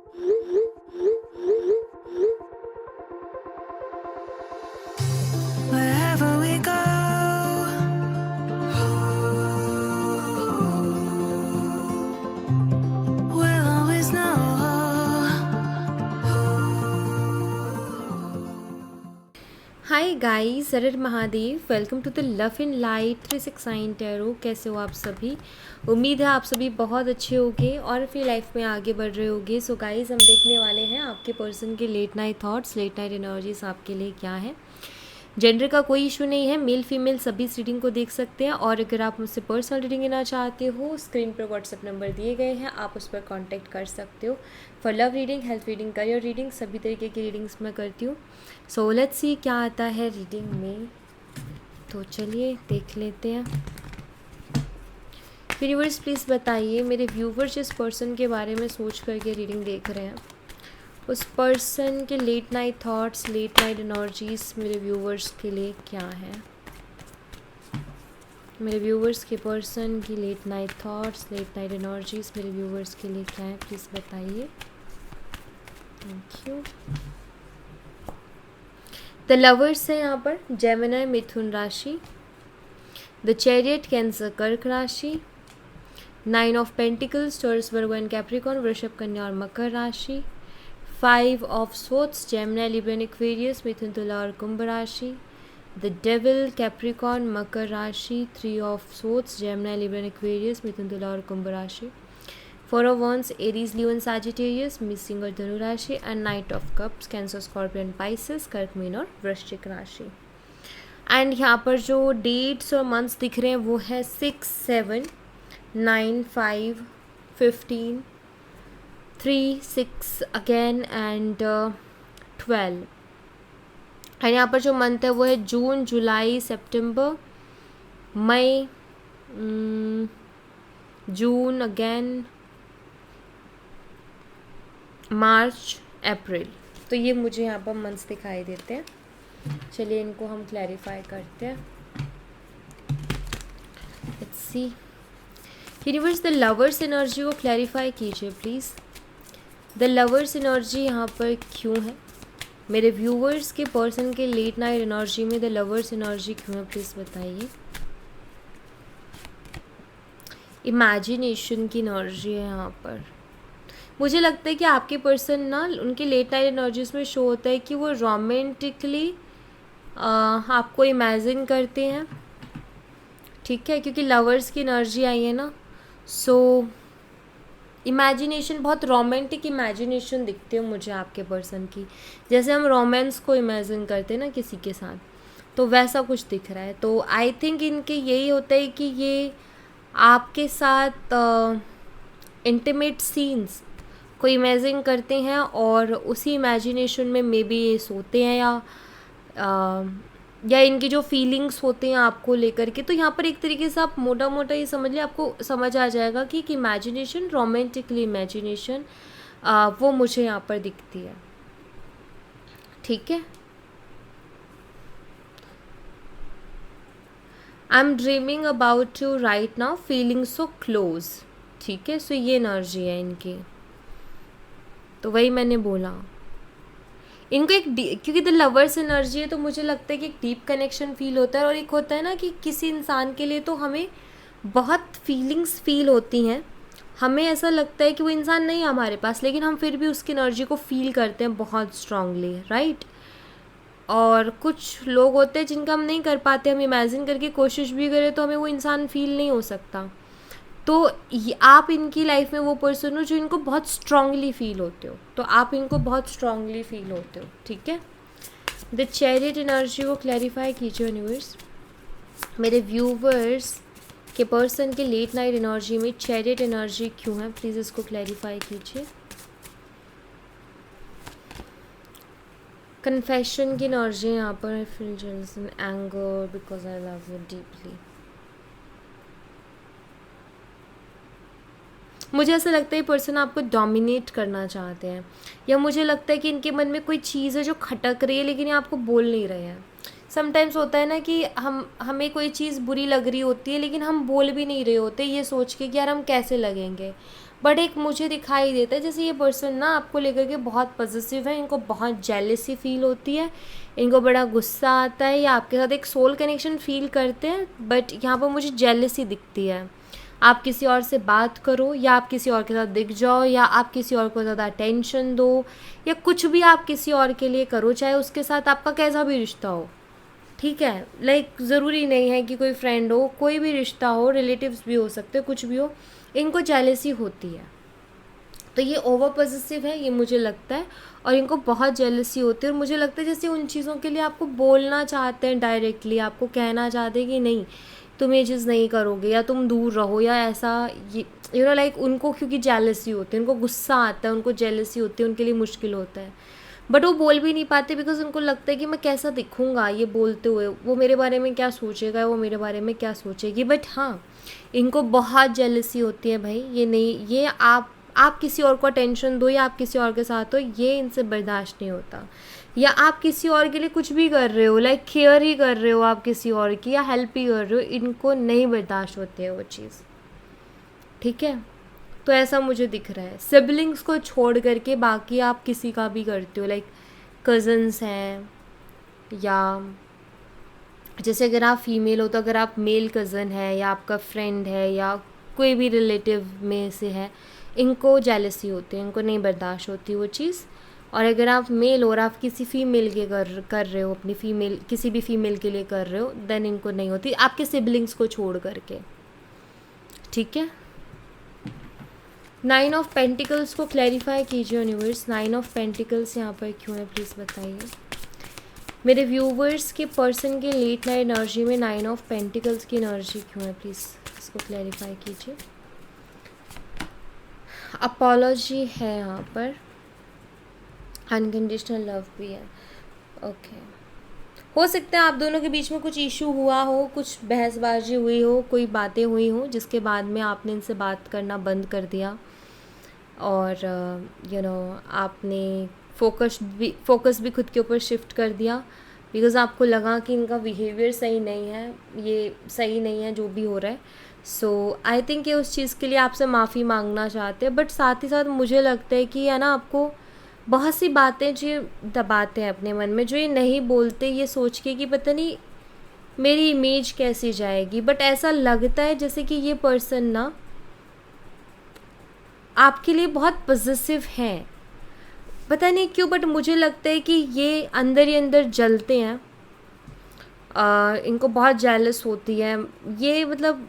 Wherever we go, we'll always know. Hi guys, हर हर Mahadev. Welcome to the love in light 369 tarot. कैसे हो आप सभी? उम्मीद है आप सभी बहुत अच्छे होंगे और अपनी लाइफ में आगे बढ़ रहे होंगे। सो गाइस, हम देखने वाले हैं आपके पर्सन के late night thoughts, late night energies आपके लिए क्या है। जेंडर का कोई इशू नहीं है, मेल फीमेल सभी इस रीडिंग को देख सकते हैं। और अगर आप मुझसे पर्सनल रीडिंग लेना चाहते हो, स्क्रीन पर व्हाट्सएप नंबर दिए गए हैं, आप उस पर कांटेक्ट कर सकते हो। For love reading, health reading, career reading, सभी तरीके की रीडिंग्स मैं करती हूँ। सो लेट्स सी क्या आता है रीडिंग में। तो चलिए देख लेते हैं। यूनिवर्स प्लीज़ बताइए, मेरे व्यूवर्स जिस पर्सन के बारे में सोच करके रीडिंग देख रहे हैं, उस पर्सन के late night thoughts, late night energies मेरे व्यूवर्स के लिए क्या है। मेरे व्यूवर्स के पर्सन की late night thoughts, late night energies मेरे व्यूवर्स के लिए क्या है, प्लीज़ बताइए। Thank you. द लवर्स है यहाँ पर, जेमिनी मिथुन राशि, द चैरियट कैंसर कर्क राशि, 9 of pentacles Taurus Virgo and Capricorn वृषभ कन्या और मकर राशि, 5 of swords Gemini Libra and Aquarius मिथुन तुला और कुंभ राशि, द डेविल कैप्रिकॉर्न मकर राशि, 3 of swords Gemini Libra and Aquarius मिथुन तुला और कुंभ राशि, 4 of Wands Aries Leo and Sagittarius मिसिंग और धनु राशि, and knight of cups Cancer Scorpio and Pisces कर्क मीन और वृश्चिक राशि। एंड यहाँ पर जो डेट्स और मंथ्स दिख रहे हैं वो है 6, 7, 9, 5, 15, 3, 6 अगेन एंड 12। एंड यहाँ पर जो मंथ है वो है जून, जुलाई, सितंबर, मई, जून अगेन, मार्च, अप्रैल। तो ये मुझे यहाँ पर मंथ्स दिखाई देते हैं। चलिए इनको हम क्लैरिफाई करते हैं। Let's see universe, the lovers energy को क्लैरिफाई कीजिए प्लीज़। द लवर्स एनर्जी यहाँ पर क्यों है? मेरे व्यूवर्स के पर्सन के लेट नाइट एनर्जी में द लवर्स एनर्जी क्यों है, प्लीज़ बताइए। इमेजिनेशन की एनर्जी है यहाँ पर। मुझे लगता है कि आपके पर्सन ना, उनके लेट नाइट एनर्जीज में शो होता है कि वो रोमांटिकली आपको इमेजिन करते हैं, ठीक है, क्योंकि लवर्स की एनर्जी आई है ना। सो इमेजिनेशन, बहुत रोमांटिक इमेजिनेशन दिखती है मुझे आपके पर्सन की। जैसे हम रोमांस को इमेजिन करते हैं ना किसी के साथ, तो वैसा कुछ दिख रहा है। तो आई थिंक इनके यही होता है कि ये आपके साथ इंटीमेट सीन्स को इमेजिन करते हैं और उसी इमेजिनेशन में मे बी ये सोते हैं, या इनकी जो फीलिंग्स होते हैं आपको लेकर के। तो यहाँ पर एक तरीके से आप मोटा मोटा ये समझ लिया, आपको समझ आ जाएगा कि एक इमेजिनेशन, रोमांटिकली इमेजिनेशन, वो मुझे यहाँ पर दिखती है, ठीक है। I am dreaming about you right now, feeling so close, ठीक है। सो ये एनर्जी है इनकी। तो वही मैंने बोला, इनको एक क्योंकि द लवर्स एनर्जी है, तो मुझे लगता है कि एक डीप कनेक्शन फील होता है। और एक होता है ना कि किसी इंसान के लिए तो हमें बहुत फीलिंग्स फील होती हैं, हमें ऐसा लगता है कि वो इंसान नहीं है हमारे पास, लेकिन हम फिर भी उसकी एनर्जी को फील करते हैं बहुत स्ट्रांगली, राइट। और कुछ लोग होते हैं जिनका हम नहीं कर पाते, हम इमेजिन करके कोशिश भी करें तो हमें वो इंसान फील नहीं हो सकता। तो आप इनकी लाइफ में वो पर्सन हो जो इनको बहुत स्ट्रांगली फील होते हो, तो आप इनको बहुत स्ट्रांगली फील होते हो, ठीक है। द चैरियट एनर्जी को क्लैरिफाई कीजिए यूनिवर्स। मेरे व्यूवर्स के पर्सन के लेट नाइट एनर्जी में चैरियट एनर्जी क्यों है, प्लीज़ इसको क्लैरिफाई कीजिए। कन्फेशन की एनर्जी यहाँ पर, I feel jealous and anger because I love you deeply. मुझे ऐसा लगता है ये पर्सन आपको डोमिनेट करना चाहते हैं, या मुझे लगता है कि इनके मन में कोई चीज़ है जो खटक रही है लेकिन ये आपको बोल नहीं रहे हैं। समटाइम्स होता है ना कि हमें कोई चीज़ बुरी लग रही होती है लेकिन हम बोल भी नहीं रहे होते, ये सोच के कि यार हम कैसे लगेंगे, बट एक मुझे दिखाई देता है जैसे ये पर्सन ना आपको लेकर के बहुत पॉजिटिव है, इनको बहुत जेलसी फील होती है, इनको बड़ा गुस्सा आता है, या आपके साथ एक सोल कनेक्शन फील करते हैं, बट यहाँ पर मुझे जेलसी दिखती है। आप किसी और से बात करो, या आप किसी और के साथ दिख जाओ, या आप किसी और को ज़्यादा अटेंशन दो, या कुछ भी आप किसी और के लिए करो, चाहे उसके साथ आपका कैसा भी रिश्ता हो, ठीक है। लाइक ज़रूरी नहीं है कि कोई फ्रेंड हो, कोई भी रिश्ता हो, रिलेटिव्स भी हो सकते, कुछ भी हो, इनको जेलसी होती है। तो ये ओवर पॉजिटिव है, ये मुझे लगता है, और इनको बहुत जेलसी होती है। और मुझे लगता है जैसे उन चीज़ों के लिए आपको बोलना चाहते हैं डायरेक्टली, आपको कहना चाहते हैं कि नहीं तुम ये चीज़ नहीं करोगे, या तुम दूर रहो, या ऐसा, ये लाइक उनको क्योंकि जेलसी होती है, उनको गुस्सा आता है, उनको जेलसी होती है, उनके लिए मुश्किल होता है, बट वो बोल भी नहीं पाते बिकॉज उनको लगता है कि मैं कैसा दिखूँगा ये बोलते हुए, वो मेरे बारे में क्या सोचेगा, वो मेरे बारे में क्या सोचेगी। बट हाँ, इनको बहुत जेलसी होती है भाई, ये नहीं, ये आप किसी और को अटेंशन दो, या आप किसी और के साथ हो, ये इनसे बर्दाश्त नहीं होता। या आप किसी और के लिए कुछ भी कर रहे हो, लाइक केयर ही कर रहे हो आप किसी और की, या हेल्प ही कर रहे हो, इनको नहीं बर्दाश्त होती है वो चीज़, ठीक है। तो ऐसा मुझे दिख रहा है। सिबलिंग्स को छोड़ करके बाकी आप किसी का भी करते हो, लाइक कज़न्स हैं, या जैसे अगर आप फीमेल हो तो अगर आप मेल कज़न है, या आपका फ्रेंड है, या कोई भी रिलेटिव में से है, इनको जेलसी होती है, इनको नहीं बर्दाश्त होती वो चीज़। और अगर आप मेल हो और आप किसी फीमेल के कर रहे हो, अपनी फीमेल किसी भी फीमेल के लिए कर रहे हो, देन इनको नहीं होती, आपके सिबलिंग्स को छोड़ करके, ठीक है। 9 ऑफ पेंटिकल्स को क्लैरिफाई कीजिए यूनिवर्स। 9 ऑफ पेंटिकल्स यहाँ पर क्यों है प्लीज़ बताइए। मेरे व्यूवर्स के पर्सन के लेट नाइट एनर्जी में 9 ऑफ पेंटिकल्स की एनर्जी क्यों है, प्लीज़ इसको क्लैरिफाई कीजिए। अपॉलॉजी है यहाँ पर, अनकंडीशनल लव भी है, ओके। हो सकता है आप दोनों के बीच में कुछ इशू हुआ हो, कुछ बहसबाजी हुई हो, कोई बातें हुई हो, जिसके बाद में आपने इनसे बात करना बंद कर दिया, और आपने फोकस भी खुद के ऊपर शिफ्ट कर दिया, बिकॉज़ आपको लगा कि इनका बिहेवियर सही नहीं है, ये सही नहीं है जो भी हो रहा है। सो आई थिंक ये उस चीज़ के लिए आपसे माफ़ी मांगना चाहते हैं, बट साथ ही साथ मुझे लगता है कि है ना, आपको बहुत सी बातें जो दबाते हैं अपने मन में, जो ये नहीं बोलते, ये सोच के कि पता नहीं मेरी इमेज कैसी जाएगी, बट ऐसा लगता है जैसे कि ये पर्सन ना आपके लिए बहुत पॉजिटिव हैं, पता नहीं क्यों, बट मुझे लगता है कि ये अंदर ही अंदर जलते हैं, इनको बहुत जेलस होती है, ये मतलब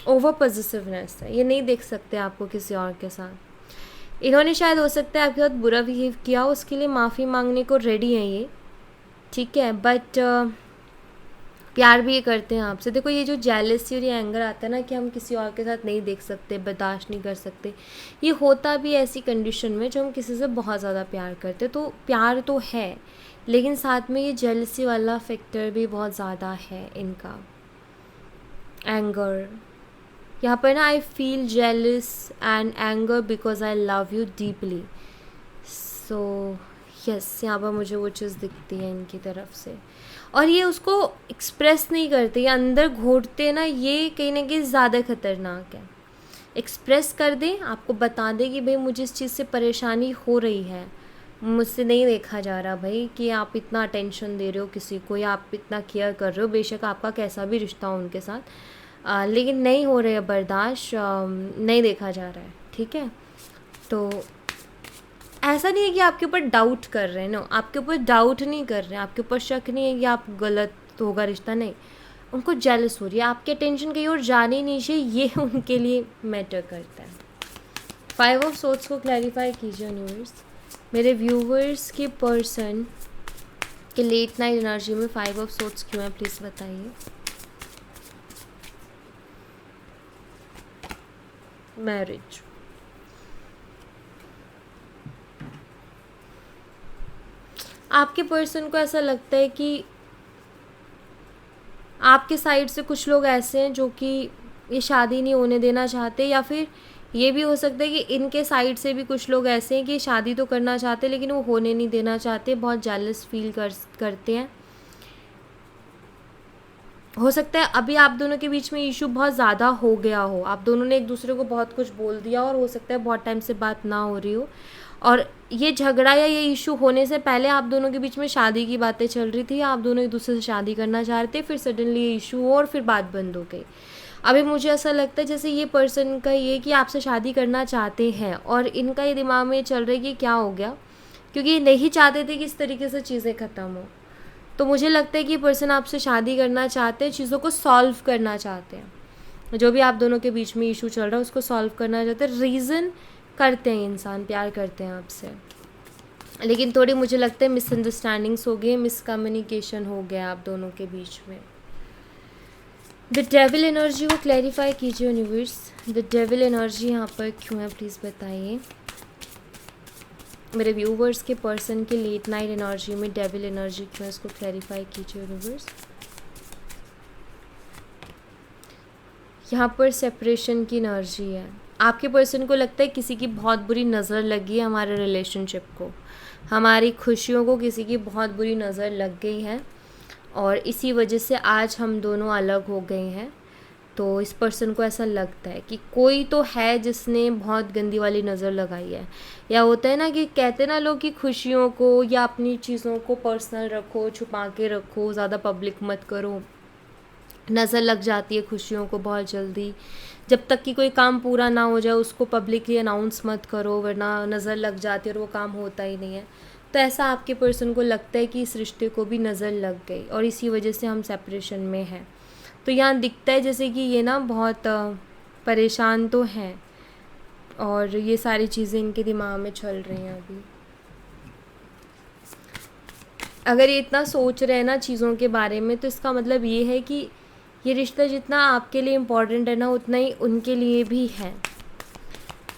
ओवर पॉजिटिवनेस है, ये नहीं देख सकते आपको किसी और के साथ। इन्होंने शायद हो सकता है आपके साथ बुरा बिहेव किया, उसके लिए माफ़ी मांगने को रेडी हैं ये, ठीक है, बट प्यार भी ये करते हैं आपसे। देखो ये जो जेलसी और ये एंगर आता है ना कि हम किसी और के साथ नहीं देख सकते, बर्दाश्त नहीं कर सकते, ये होता भी ऐसी कंडीशन में जो हम किसी से बहुत ज़्यादा प्यार करते, तो प्यार तो है, लेकिन साथ में ये जेलसी वाला फैक्टर भी बहुत ज़्यादा है इनका, एंगर। यहाँ पर ना I feel jealous and anger because I love you deeply, so yes, यहाँ पर मुझे वो चीज़ दिखती है इनकी तरफ से, और ये उसको एक्सप्रेस नहीं करते, ये अंदर घोटते ना, ये कहीं ना कहीं ज़्यादा खतरनाक है। एक्सप्रेस कर दें, आपको बता दें कि भाई मुझे इस चीज़ से परेशानी हो रही है, मुझसे नहीं देखा जा रहा भाई कि आप इतना अटेंशन दे रहे हो किसी को, या आप इतना केयर कर रहे हो, बेशक आपका कैसा भी रिश्ता हो उनके साथ, लेकिन नहीं हो रहे बर्दाश्त, नहीं देखा जा रहा है, ठीक है। तो ऐसा नहीं है कि आपके ऊपर डाउट कर रहे हैं, नो, आपके ऊपर डाउट नहीं कर रहे हैं, आपके ऊपर शक नहीं है कि आप गलत होगा रिश्ता, नहीं, उनको जेलस हो रही है, आपके टेंशन कहीं और जाने ही नहीं चाहिए, ये उनके लिए मैटर करता है। 5 ऑफ सोर्ड्स को क्लैरिफाई कीजिए यूनिवर्स। मेरे व्यूवर्स के पर्सन के लेट नाइट एनर्जी में 5 ऑफ सोर्ड्स क्यों है, प्लीज़ बताइए। मैरिज, आपके पर्सन को ऐसा लगता है कि आपके साइड से कुछ लोग ऐसे हैं जो कि ये शादी नहीं होने देना चाहते, या फिर ये भी हो सकता है कि इनके साइड से भी कुछ लोग ऐसे हैं कि शादी तो करना चाहते लेकिन वो होने नहीं देना चाहते, बहुत जेलस फील करते हैं। हो सकता है अभी आप दोनों के बीच में इशू बहुत ज़्यादा हो गया हो, आप दोनों ने एक दूसरे को बहुत कुछ बोल दिया और हो सकता है बहुत टाइम से बात ना हो रही हो, और ये झगड़ा या ये इशू होने से पहले आप दोनों के बीच में शादी की बातें चल रही थी, आप दोनों एक दूसरे से शादी करना चाह रहे थे, फिर सडनली ये इशू हो और फिर बात बंद हो गई। अभी मुझे ऐसा लगता है जैसे ये पर्सन का ये कि आपसे शादी करना चाहते हैं और इनका ये दिमाग में चल रहा है कि क्या हो गया, क्योंकि ये नहीं चाहते थे कि इस तरीके से चीज़ें ख़त्म हो। तो मुझे लगता है कि ये पर्सन आपसे शादी करना चाहते हैं, चीज़ों को सॉल्व करना चाहते हैं, जो भी आप दोनों के बीच में इशू चल रहा है उसको सॉल्व करना चाहते हैं। रीज़न करते हैं, इंसान प्यार करते हैं आपसे, लेकिन थोड़ी मुझे लगता है मिसअंडरस्टैंडिंग्स हो गई, मिसकम्युनिकेशन हो गया आप दोनों के बीच में। द डेविल एनर्जी को क्लैरिफाई कीजिए यूनिवर्स, द डेविल एनर्जी यहाँ पर क्यों है प्लीज़ बताइए। मेरे व्यूवर्स के पर्सन की लेट नाइट एनर्जी में डेविल एनर्जी क्यों है, इसको क्लैरिफाई कीजिए यूनिवर्स। यहाँ पर सेपरेशन की एनर्जी है, आपके पर्सन को लगता है किसी की बहुत बुरी नज़र लगी है हमारे रिलेशनशिप को, हमारी खुशियों को किसी की बहुत बुरी नज़र लग गई है और इसी वजह से आज हम दोनों अलग हो गए हैं। तो इस पर्सन को ऐसा लगता है कि कोई तो है जिसने बहुत गंदी वाली नज़र लगाई है, या होता है ना कि कहते ना लोग कि खुशियों को या अपनी चीज़ों को पर्सनल रखो, छुपा के रखो, ज़्यादा पब्लिक मत करो, नज़र लग जाती है खुशियों को बहुत जल्दी। जब तक कि कोई काम पूरा ना हो जाए उसको पब्लिकली अनाउंस मत करो, वरना नज़र लग जाती है और वो काम होता ही नहीं है। तो ऐसा आपके पर्सन को लगता है कि इस रिश्ते को भी नज़र लग गई और इसी वजह से हम सेपरेशन में हैं। तो यहाँ दिखता है जैसे कि ये ना बहुत परेशान तो हैं और ये सारी चीज़ें इनके दिमाग में चल रही हैं अभी। अगर ये इतना सोच रहे हैं ना चीज़ों के बारे में, तो इसका मतलब ये है कि ये रिश्ता जितना आपके लिए इम्पॉर्टेंट है ना, उतना ही उनके लिए भी है।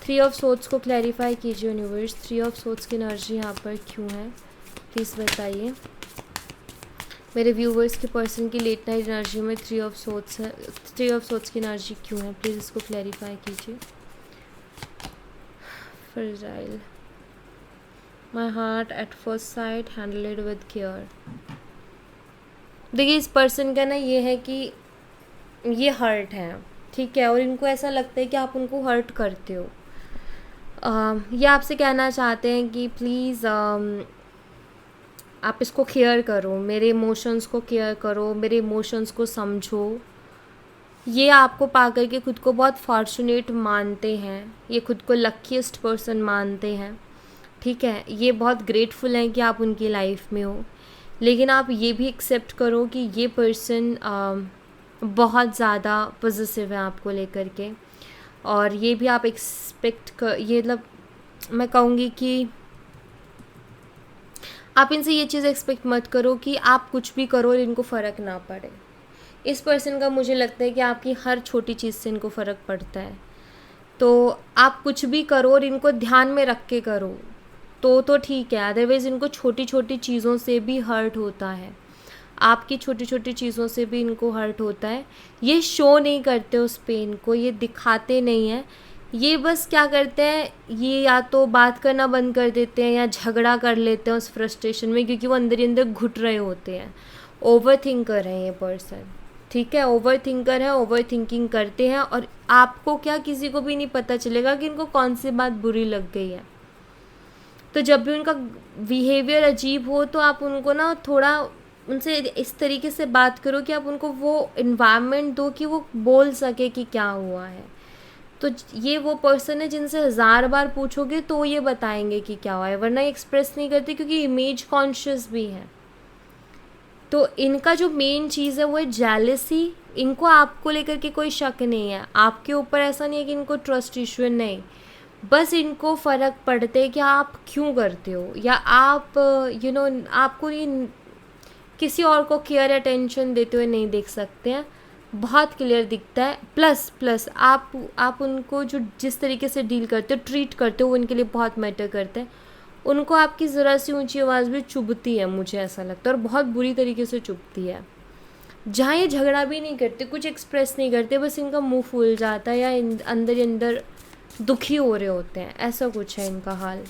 3 ऑफ सोर्ड्स को क्लैरिफाई कीजिए यूनिवर्स, 3 ऑफ सोर्ड्स की एनर्जी यहाँ पर क्यों है प्लीज़ बताइए। मेरे व्यूवर्स के पर्सन की लेट नाइट एनर्जी में 3 ऑफ सोर्ड्स है, 3 ऑफ सोर्ड्स की एनर्जी क्यों है प्लीज़ इसको क्लैरिफाई कीजिए। Fragile, my heart at first sight handle it with care. देखिए इस पर्सन का ना ये है कि ये हर्ट है, ठीक है, और इनको ऐसा लगता है कि आप उनको हर्ट करते हो। ये आपसे कहना चाहते हैं कि प्लीज़ आप इसको केयर करो, मेरे इमोशंस को केयर करो, मेरे इमोशंस को समझो। ये आपको पाकर के खुद को बहुत फॉर्चुनेट मानते हैं, ये खुद को लकीस्ट पर्सन मानते हैं, ठीक है, ये बहुत ग्रेटफुल हैं कि आप उनकी लाइफ में हो। लेकिन आप ये भी एक्सेप्ट करो कि ये पर्सन बहुत ज़्यादा पॉजिटिव है आपको लेकर के, और ये भी आप एक्सपेक्ट कर, ये मतलब मैं कहूँगी कि आप इनसे ये चीज़ एक्सपेक्ट मत करो कि आप कुछ भी करो और इनको फ़र्क ना पड़े। इस पर्सन का मुझे लगता है कि आपकी हर छोटी चीज़ से इनको फ़र्क पड़ता है, तो आप कुछ भी करो और इनको ध्यान में रख के करो तो ठीक है, अदरवाइज़ इनको छोटी छोटी चीज़ों से भी हर्ट होता है, आपकी छोटी छोटी चीज़ों से भी इनको हर्ट होता है। ये शो नहीं करते उस पेन को, ये दिखाते नहीं हैं, ये बस क्या करते हैं, ये या तो बात करना बंद कर देते हैं या झगड़ा कर लेते हैं उस फ्रस्ट्रेशन में, क्योंकि वो अंदर ही अंदर घुट रहे होते हैं। ओवर थिंकर है ये पर्सन, ठीक है, ओवर थिंकर है, ओवर थिंकिंग करते हैं, और आपको क्या, किसी को भी नहीं पता चलेगा कि इनको कौन सी बात बुरी लग गई है। तो जब भी उनका बिहेवियर अजीब हो तो आप उनको ना थोड़ा उनसे इस तरीके से बात करो कि आप उनको वो इन्वायरमेंट दो कि वो बोल सके कि क्या हुआ है। तो ये वो पर्सन है जिनसे 1000 बार पूछोगे तो ये बताएंगे कि क्या हुआ है, वरना एक्सप्रेस नहीं करते क्योंकि इमेज कॉन्शियस भी है। तो इनका जो मेन चीज़ है वो है जेलसी। इनको आपको लेकर के कोई शक नहीं है, आपके ऊपर ऐसा नहीं है कि इनको ट्रस्ट इशू नहीं, बस इनको फ़र्क पड़ता है कि आप क्यों करते हो, या आप आपको ये किसी और को केयर अटेंशन देते हुए नहीं देख सकते हैं, बहुत क्लियर दिखता है। प्लस आप उनको जो जिस तरीके से डील करते हो, ट्रीट करते हो, वो इनके लिए बहुत मैटर करता है। उनको आपकी ज़रा सी ऊंची आवाज़ भी चुभती है, मुझे ऐसा लगता है, और बहुत बुरी तरीके से चुभती है। जहाँ ये झगड़ा भी नहीं करते, कुछ एक्सप्रेस नहीं करते, बस इनका मुंह फूल जाता है या अंदर ही अंदर दुखी हो रहे होते हैं, ऐसा कुछ है इनका हाल।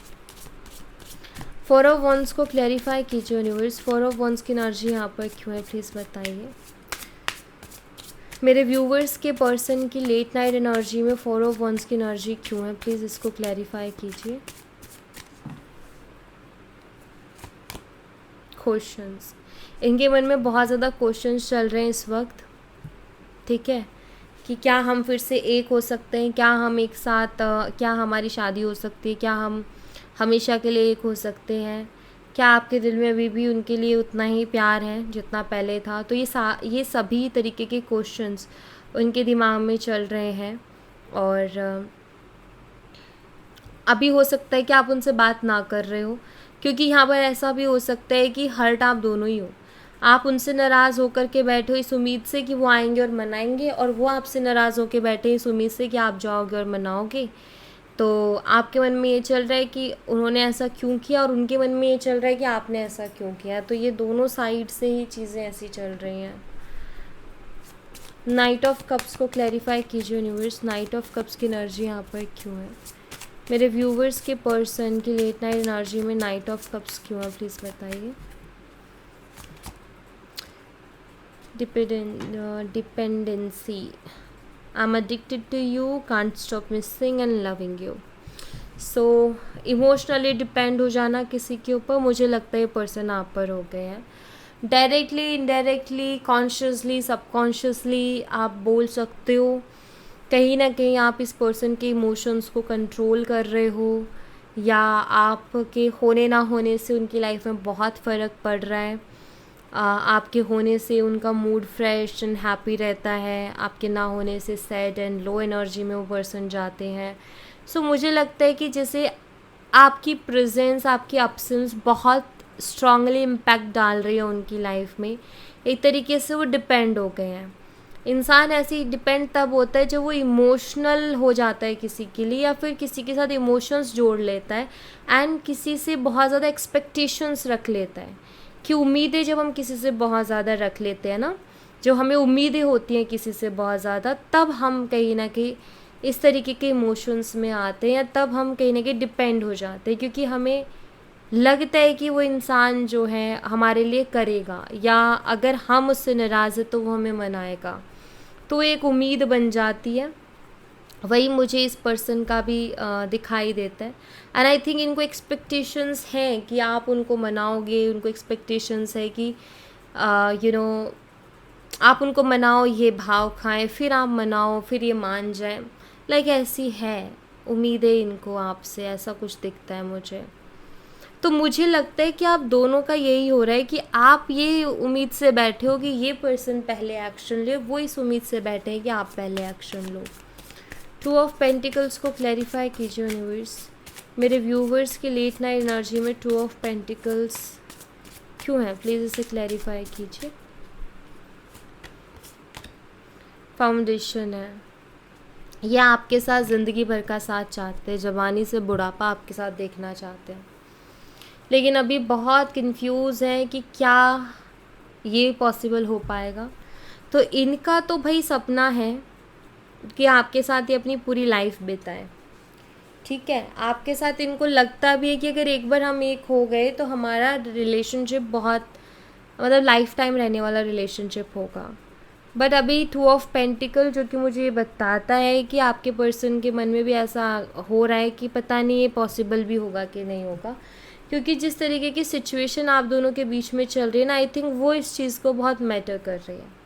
4 ऑफ वंस को क्लैरिफाई कीजिए यूनिवर्स, 4 ऑफ वंस की एनर्जी यहाँ पर क्यों है प्लीज़ बताइए। मेरे व्यूवर्स के पर्सन की लेट नाइट एनर्जी में 4 ऑफ वंस की एनर्जी क्यों है, प्लीज़ इसको क्लैरिफाई कीजिए। क्वेश्चंस, इनके मन में बहुत ज़्यादा क्वेश्चंस चल रहे हैं इस वक्त, ठीक है, कि क्या हम फिर से एक हो सकते हैं, क्या हम एक साथ क्या हमारी शादी हो सकती है, क्या हम हमेशा के लिए एक हो सकते हैं, क्या आपके दिल में अभी भी उनके लिए उतना ही प्यार है जितना पहले था। तो ये सभी तरीके के क्वेश्चंस उनके दिमाग में चल रहे हैं। और अभी हो सकता है कि आप उनसे बात ना कर रहे हो, क्योंकि यहाँ पर ऐसा भी हो सकता है कि हर्ट आप दोनों ही हो। आप उनसे नाराज़ होकर के बैठे हो इस उम्मीद से कि वो आएंगे और मनाएंगे, और वो आपसे नाराज़ होकर बैठे इस उम्मीद से कि आप जाओगे और मनाओगे। तो आपके मन में ये चल रहा है कि उन्होंने ऐसा क्यों किया, और उनके मन में ये चल रहा है कि आपने ऐसा क्यों किया। तो ये दोनों साइड से ही चीज़ें ऐसी चल रही हैं। नाइट ऑफ कप्स को क्लैरिफाई कीजिए यूनिवर्स, नाइट ऑफ कप्स की एनर्जी यहाँ पर क्यों है। मेरे व्यूवर्स के पर्सन की लेट नाइट एनर्जी में नाइट ऑफ कप्स क्यों है, प्लीज़ बताइए। Dependency, I am addicted to you, can't stop missing and loving you. So emotionally depend हो जाना किसी के ऊपर, मुझे लगता है ये पर्सन आप पर हो गए हैं। डायरेक्टली, इनडायरेक्टली, कॉन्शियसली, सबकॉन्शियसली आप बोल सकते हो, कहीं ना कहीं आप इस पर्सन के इमोशंस को कंट्रोल कर रहे हो, या आपके होने ना होने से उनकी लाइफ में बहुत फ़र्क पड़ रहा है। आपके होने से उनका मूड फ्रेश एंड हैप्पी रहता है, आपके ना होने से सैड एंड लो एनर्जी में वो पर्सन जाते हैं। सो मुझे लगता है कि जैसे आपकी प्रेजेंस, आपकी एब्सेंस बहुत स्ट्रांगली इम्पैक्ट डाल रही है उनकी लाइफ में। एक तरीके से वो डिपेंड हो गए हैं। इंसान ऐसे ही डिपेंड तब होता है जब वो इमोशनल हो जाता है किसी के लिए, या फिर किसी के साथ इमोशंस जोड़ लेता है, एंड किसी से बहुत ज़्यादा एक्सपेक्टेशंस रख लेता है। कि उम्मीदें जब हम किसी से बहुत ज़्यादा रख लेते हैं ना, जो हमें उम्मीदें होती हैं किसी से बहुत ज़्यादा, तब हम कहीं ना कहीं इस तरीके के इमोशंस में आते हैं, या तब हम कहीं ना कहीं डिपेंड हो जाते हैं, क्योंकि हमें लगता है कि वो इंसान जो है हमारे लिए करेगा, या अगर हम उससे नाराज़ हैं तो वो हमें मनाएगा। तो एक उम्मीद बन जाती है। वही मुझे इस पर्सन का भी दिखाई देता है। एंड आई थिंक इनको एक्सपेक्टेशंस हैं कि आप उनको मनाओगे, उनको एक्सपेक्टेशंस है कि आप उनको मनाओ, ये भाव खाएं, फिर आप मनाओ, फिर ये मान जाएं। लाइक ऐसी है उम्मीदें इनको आपसे, ऐसा कुछ दिखता है मुझे। तो मुझे लगता है कि आप दोनों का यही हो रहा है कि आप ये उम्मीद से बैठे हो कि ये पर्सन पहले एक्शन ले, वो इस उम्मीद से बैठे हैं कि आप पहले एक्शन लो। 2 ऑफ पेंटिकल्स को क्लैरिफाई कीजिए यूनिवर्स, मेरे व्यूवर्स की लेट नाइट एनर्जी में 2 ऑफ पेंटिकल्स क्यों है, प्लीज़ इसे क्लैरिफाई कीजिए। फाउंडेशन है, ये आपके साथ ज़िंदगी भर का साथ चाहते हैं, जवानी से बुढ़ापा आपके साथ देखना चाहते हैं, लेकिन अभी बहुत कंफ्यूज है कि क्या ये पॉसिबल हो पाएगा। तो इनका तो भाई सपना है कि आपके साथ ही अपनी पूरी लाइफ बिताएं, ठीक है। आपके साथ इनको लगता भी है कि अगर एक बार हम एक हो गए तो हमारा रिलेशनशिप बहुत मतलब लाइफ टाइम रहने वाला रिलेशनशिप होगा। बट अभी 2 ऑफ पेंटिकल जो कि मुझे ये बताता है कि आपके पर्सन के मन में भी ऐसा हो रहा है कि पता नहीं ये पॉसिबल भी होगा कि नहीं होगा, क्योंकि जिस तरीके की सिचुएशन आप दोनों के बीच में चल रही है ना, आई थिंक वो इस चीज़ को बहुत मैटर कर रही है।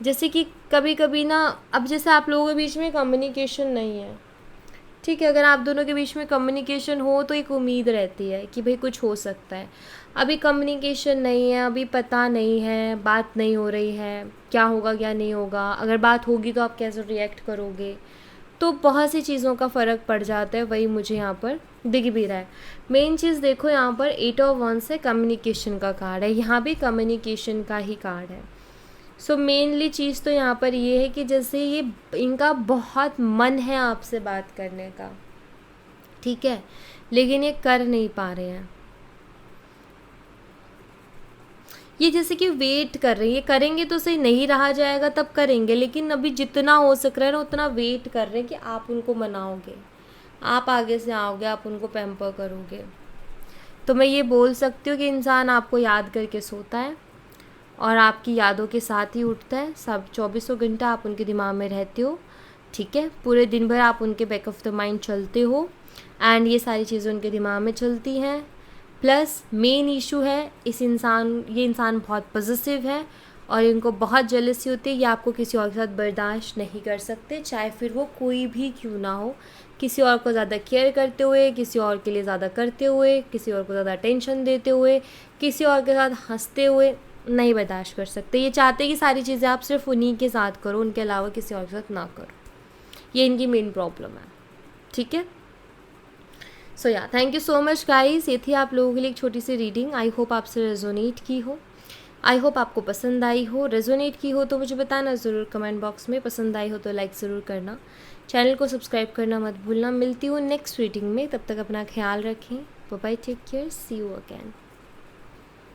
जैसे कि कभी कभी ना, अब जैसे आप लोगों के बीच में कम्युनिकेशन नहीं है, ठीक है, अगर आप दोनों के बीच में कम्युनिकेशन हो तो एक उम्मीद रहती है कि भाई कुछ हो सकता है। अभी कम्युनिकेशन नहीं है, अभी पता नहीं है, बात नहीं हो रही है, क्या होगा क्या नहीं होगा, अगर बात होगी तो आप कैसे रिएक्ट करोगे, तो बहुत सी चीज़ों का फ़र्क पड़ जाता है। वही मुझे यहाँ पर दिख भी रहा है। मेन चीज़ देखो, यहाँ पर 8 ऑफ वंस से कम्युनिकेशन का कार्ड है, यहाँ भी कम्युनिकेशन का ही कार्ड है। सो मेनली चीज़ तो यहाँ पर ये है कि जैसे ये इनका बहुत मन है आपसे बात करने का, ठीक है, लेकिन ये कर नहीं पा रहे हैं। ये जैसे कि वेट कर रहे हैं, ये करेंगे तो सही, नहीं रहा जाएगा तब करेंगे, लेकिन अभी जितना हो सक रहा है ना उतना वेट कर रहे हैं कि आप उनको मनाओगे, आप आगे से आओगे, आप उनको पैम्पर करोगे। तो मैं ये बोल सकती हूँ कि इंसान आपको याद करके सोता है, और आपकी यादों के साथ ही उठता है। सब 24 घंटा आप उनके दिमाग में रहते हो, ठीक है। पूरे दिन भर आप उनके बैक ऑफ द माइंड चलते हो एंड ये सारी चीज़ें उनके दिमाग में चलती हैं। प्लस मेन इशू है ये इंसान बहुत पॉजिटिव है और इनको बहुत जेलसी होती है। ये आपको किसी और के साथ बर्दाश्त नहीं कर सकते, चाहे फिर वो कोई भी क्यों ना हो। किसी और को ज़्यादा केयर करते हुए, किसी और के लिए ज़्यादा करते हुए, किसी और को ज़्यादा टेंशन देते हुए, किसी और के साथ हंसते हुए नहीं बर्दाश्त कर सकते। ये चाहते हैं कि सारी चीज़ें आप सिर्फ उन्हीं के साथ करो, उनके अलावा किसी और के साथ ना करो। ये इनकी मेन प्रॉब्लम है, ठीक है। सो या thank you so much guys. ये थी आप लोगों के लिए एक छोटी सी रीडिंग। आई होप आपसे रेजोनेट की हो, आई होप आपको पसंद आई हो। रेजोनेट की हो तो मुझे बताना ज़रूर कमेंट बॉक्स में। पसंद आई हो तो लाइक ज़रूर करना, चैनल को सब्सक्राइब करना मत भूलना। मिलती हूँ नेक्स्ट रीडिंग में, तब तक अपना ख्याल रखें। Bye bye, take care, see you again.